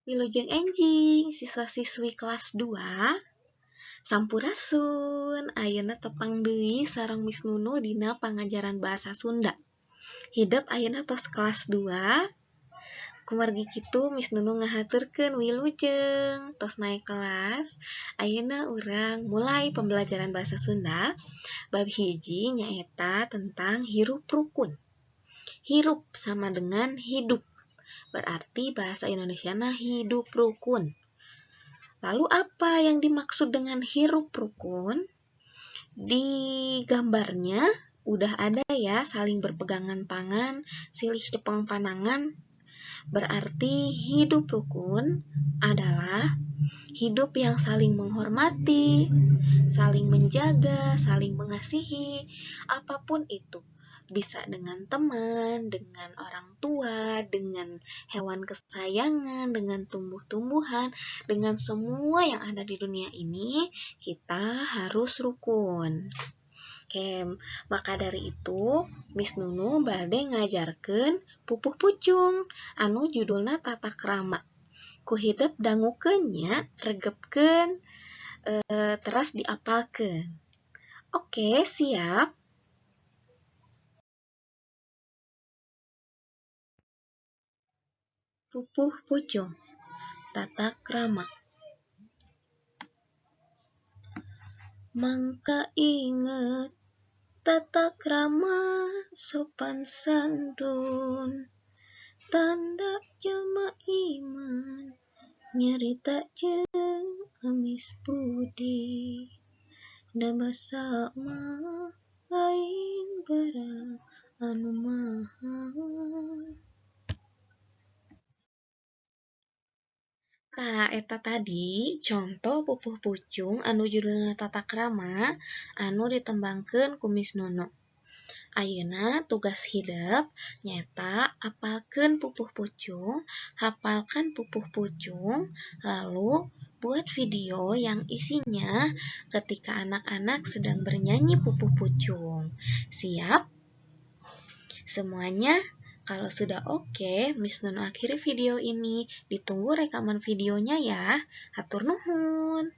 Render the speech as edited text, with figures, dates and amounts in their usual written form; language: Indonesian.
Wilujeng enjing siswa-siswi kelas 2 sampurasun ayeuna tepang deui sareng Miss Nunu dina pangajaran bahasa Sunda. Hidup ayeuna tos kelas 2. Kumargi kitu Miss Nunu ngahaturkeun wilujeng tos naik kelas. Ayeuna urang mulai pembelajaran bahasa Sunda. Bab hiji nyaeta tentang hirup rukun. Hirup sama dengan hidup. Berarti bahasa Indonesiana hidup rukun. Lalu apa yang dimaksud dengan hirup rukun? Di gambarnya udah ada ya saling berpegangan tangan, silih cepeng panangan. Berarti hidup rukun adalah hidup yang saling menghormati, saling menjaga, saling mengasihi, apapun itu. Bisa dengan teman, dengan orang tua, dengan hewan kesayangan, dengan tumbuh-tumbuhan, dengan semua yang ada di dunia ini, kita harus rukun. Oke, maka dari itu Miss Nunu bade ngajarkeun pupuh pucung anu judulna tata krama. Ku hidup dangukeun nya, regepkeun, teras diapalkeun. Oke, siap. Pupuh pucung, tata krama. Mangka inget tata krama sopan santun, tanda jama iman, nyarita jeung amis budi. Dabasa mah lain bara anu maha. Tah, eta tadi contoh pupuh pucung anu judulna tata krama anu ditembangkeun ku Miss Nunu. Ayeuna tugas hidup nyata apalkeun pupuh pucung, hafalkan pupuh pucung, lalu buat video yang isinya ketika anak-anak sedang bernyanyi pupuh pucung. Siap? Semuanya? Kalau sudah oke, Miss Nunu akhiri video ini. Ditunggu rekaman videonya ya. Hatur nuhun.